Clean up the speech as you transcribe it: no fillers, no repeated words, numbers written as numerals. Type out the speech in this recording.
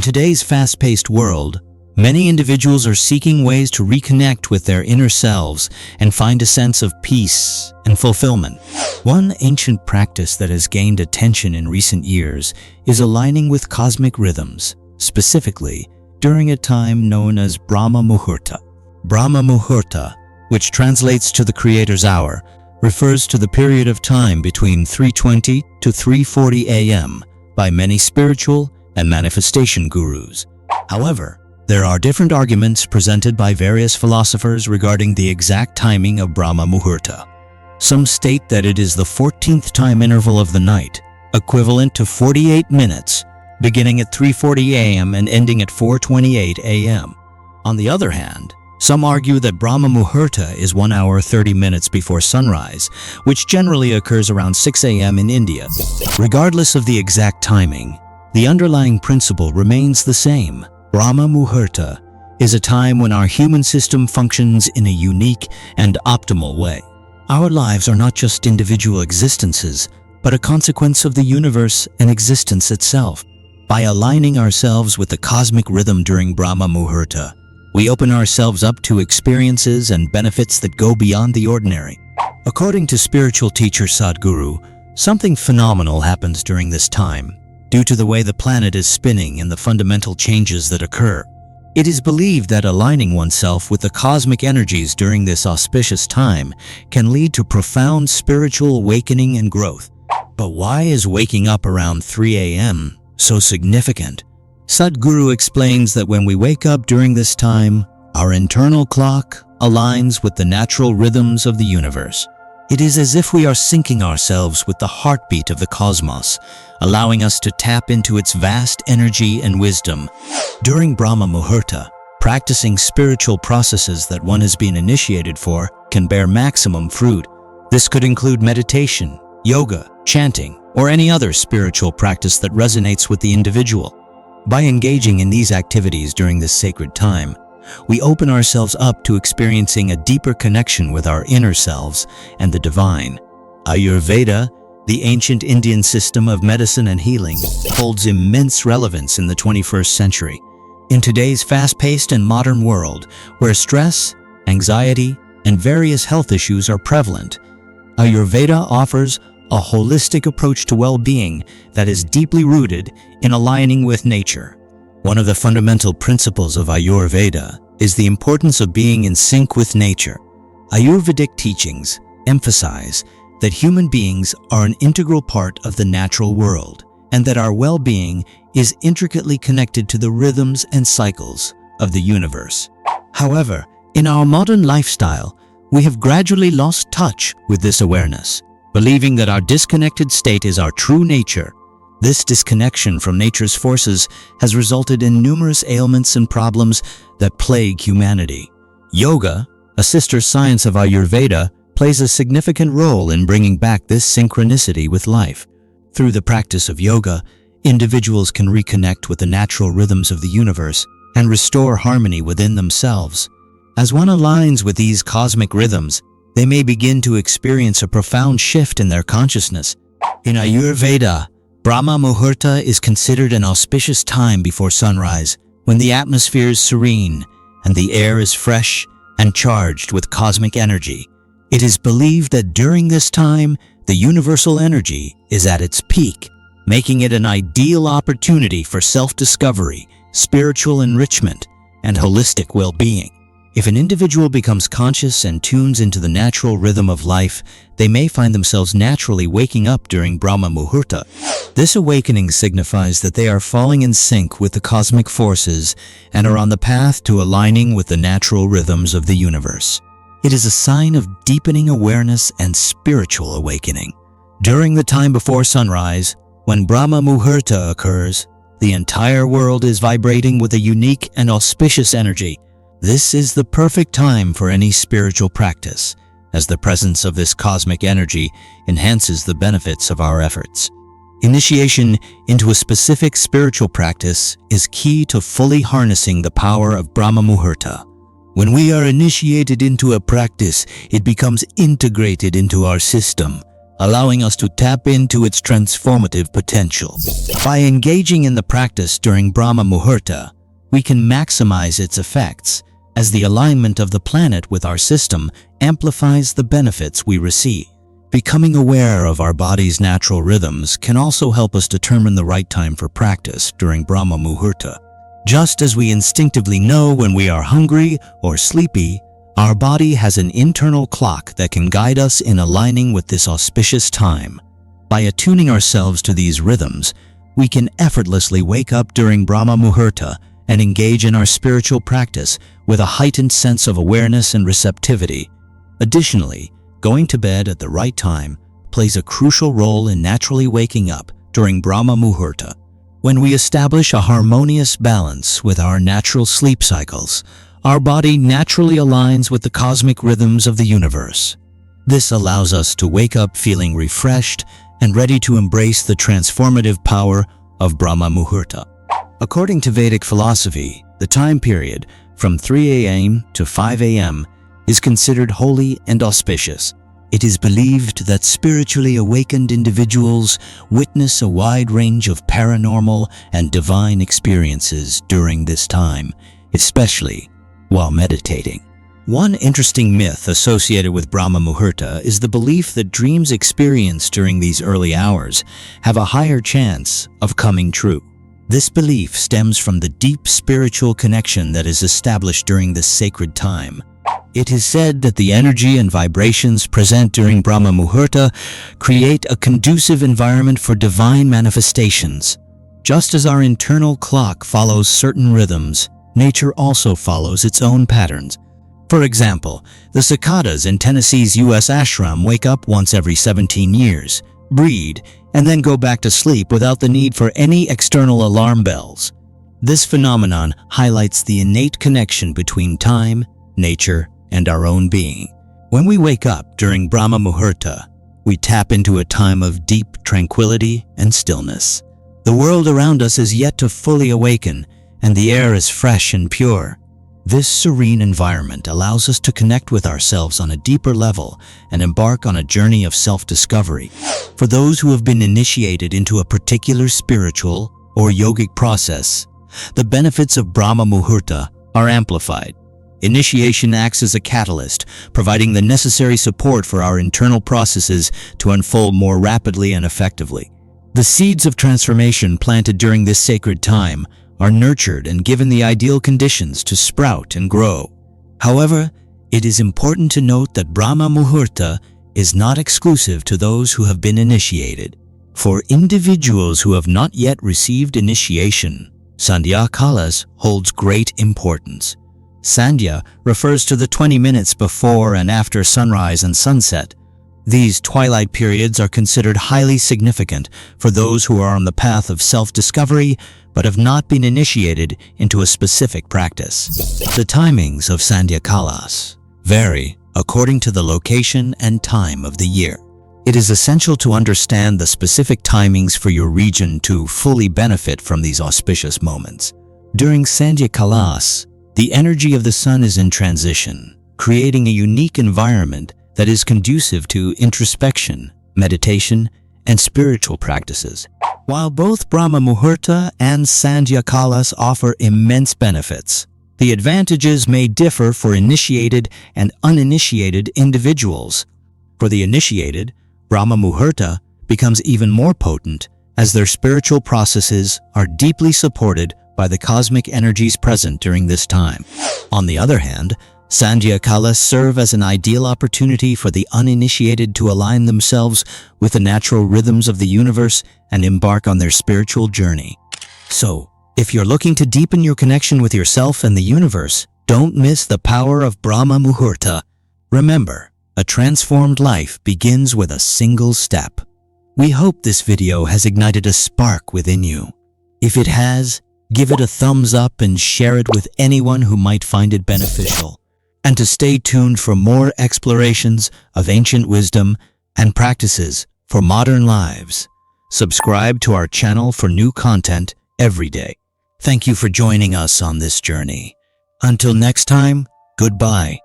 today's fast-paced world, many individuals are seeking ways to reconnect with their inner selves and find a sense of peace and fulfillment. One ancient practice that has gained attention in recent years is aligning with cosmic rhythms, specifically during a time known as Brahma Muhurta. Brahma Muhurta, which translates to the Creator's Hour, refers to the period of time between 3:20 to 3:40 a.m. by many spiritual and manifestation gurus. However, there are different arguments presented by various philosophers regarding the exact timing of Brahma Muhurta. Some state that it is the 14th time interval of the night, equivalent to 48 minutes, beginning at 3:40 a.m. and ending at 4:28 a.m. On the other hand, some argue that Brahma Muhurta is 1 hour 30 minutes before sunrise, which generally occurs around 6 a.m. in India. Regardless of the exact timing, the underlying principle remains the same. Brahma Muhurta is a time when our human system functions in a unique and optimal way. Our lives are not just individual existences, but a consequence of the universe and existence itself. By aligning ourselves with the cosmic rhythm during Brahma Muhurta, we open ourselves up to experiences and benefits that go beyond the ordinary. According to spiritual teacher Sadhguru, something phenomenal happens during this time, due to the way the planet is spinning and the fundamental changes that occur. It is believed that aligning oneself with the cosmic energies during this auspicious time can lead to profound spiritual awakening and growth. But why is waking up around 3 a.m. so significant? Sadhguru explains that when we wake up during this time, our internal clock aligns with the natural rhythms of the universe. It is as if we are syncing ourselves with the heartbeat of the cosmos, allowing us to tap into its vast energy and wisdom. During Brahma Muhurta, practicing spiritual processes that one has been initiated for can bear maximum fruit. This could include meditation, yoga, chanting, or any other spiritual practice that resonates with the individual. By engaging in these activities during this sacred time, we open ourselves up to experiencing a deeper connection with our inner selves and the divine. Ayurveda, the ancient Indian system of medicine and healing, holds immense relevance in the 21st century. In today's fast-paced and modern world, where stress, anxiety, and various health issues are prevalent, Ayurveda offers a holistic approach to well-being that is deeply rooted in aligning with nature. One of the fundamental principles of Ayurveda is the importance of being in sync with nature. Ayurvedic teachings emphasize that human beings are an integral part of the natural world and that our well-being is intricately connected to the rhythms and cycles of the universe. However, in our modern lifestyle, we have gradually lost touch with this awareness, believing that our disconnected state is our true nature. This disconnection from nature's forces has resulted in numerous ailments and problems that plague humanity. Yoga, a sister science of Ayurveda, plays a significant role in bringing back this synchronicity with life. Through the practice of yoga, individuals can reconnect with the natural rhythms of the universe and restore harmony within themselves. As one aligns with these cosmic rhythms, they may begin to experience a profound shift in their consciousness. In Ayurveda, Brahma Muhurta is considered an auspicious time before sunrise, when the atmosphere is serene and the air is fresh and charged with cosmic energy. It is believed that during this time, the universal energy is at its peak, making it an ideal opportunity for self-discovery, spiritual enrichment, and holistic well-being. If an individual becomes conscious and tunes into the natural rhythm of life, they may find themselves naturally waking up during Brahma Muhurta. This awakening signifies that they are falling in sync with the cosmic forces and are on the path to aligning with the natural rhythms of the universe. It is a sign of deepening awareness and spiritual awakening. During the time before sunrise, when Brahma Muhurta occurs, the entire world is vibrating with a unique and auspicious energy. This is the perfect time for any spiritual practice, as the presence of this cosmic energy enhances the benefits of our efforts. Initiation into a specific spiritual practice is key to fully harnessing the power of Brahma Muhurta. When we are initiated into a practice, it becomes integrated into our system, allowing us to tap into its transformative potential. By engaging in the practice during Brahma Muhurta, we can maximize its effects, as the alignment of the planet with our system amplifies the benefits we receive. Becoming aware of our body's natural rhythms can also help us determine the right time for practice during Brahma Muhurta. Just as we instinctively know when we are hungry or sleepy, our body has an internal clock that can guide us in aligning with this auspicious time. By attuning ourselves to these rhythms, we can effortlessly wake up during Brahma Muhurta and engage in our spiritual practice with a heightened sense of awareness and receptivity. Additionally, going to bed at the right time plays a crucial role in naturally waking up during Brahma Muhurta. When we establish a harmonious balance with our natural sleep cycles, our body naturally aligns with the cosmic rhythms of the universe. This allows us to wake up feeling refreshed and ready to embrace the transformative power of Brahma Muhurta. According to Vedic philosophy, the time period from 3 a.m. to 5 a.m. is considered holy and auspicious. It is believed that spiritually awakened individuals witness a wide range of paranormal and divine experiences during this time, especially while meditating. One interesting myth associated with Brahma Muhurta is the belief that dreams experienced during these early hours have a higher chance of coming true. This belief stems from the deep spiritual connection that is established during this sacred time. It is said that the energy and vibrations present during Brahma Muhurta create a conducive environment for divine manifestations. Just as our internal clock follows certain rhythms, nature also follows its own patterns. For example, the cicadas in Tennessee's U.S. ashram wake up once every 17 years, breed, and then go back to sleep without the need for any external alarm bells. This phenomenon highlights the innate connection between time, nature, and our own being. When we wake up during Brahma Muhurta, we tap into a time of deep tranquility and stillness. The world around us is yet to fully awaken, and the air is fresh and pure. This serene environment allows us to connect with ourselves on a deeper level and embark on a journey of self-discovery. For those who have been initiated into a particular spiritual or yogic process, the benefits of Brahma Muhurta are amplified. Initiation acts as a catalyst, providing the necessary support for our internal processes to unfold more rapidly and effectively. The seeds of transformation planted during this sacred time are nurtured and given the ideal conditions to sprout and grow. However, it is important to note that Brahma Muhurta is not exclusive to those who have been initiated. For individuals who have not yet received initiation, Sandhya kalas holds great importance. Sandhya refers to the 20 minutes before and after sunrise and sunset. These twilight periods are considered highly significant for those who are on the path of self-discovery but have not been initiated into a specific practice. The timings of Sandhya kalas vary according to the location and time of the year. It is essential to understand the specific timings for your region to fully benefit from these auspicious moments. During Sandhya kalas, the energy of the sun is in transition, creating a unique environment that is conducive to introspection, meditation, and spiritual practices. While both Brahma Muhurta and Sandhya kalas offer immense benefits, the advantages may differ for initiated and uninitiated individuals. For the initiated, Brahma Muhurta becomes even more potent as their spiritual processes are deeply supported by the cosmic energies present during this time. On the other hand, Sandhya kalas serve as an ideal opportunity for the uninitiated to align themselves with the natural rhythms of the universe and embark on their spiritual journey. So, if you're looking to deepen your connection with yourself and the universe, don't miss the power of Brahma Muhurta. Remember, a transformed life begins with a single step. We hope this video has ignited a spark within you. If it has, give it a thumbs up and share it with anyone who might find it beneficial. And to stay tuned for more explorations of ancient wisdom and practices for modern lives, subscribe to our channel for new content every day. Thank you for joining us on this journey. Until next time, goodbye.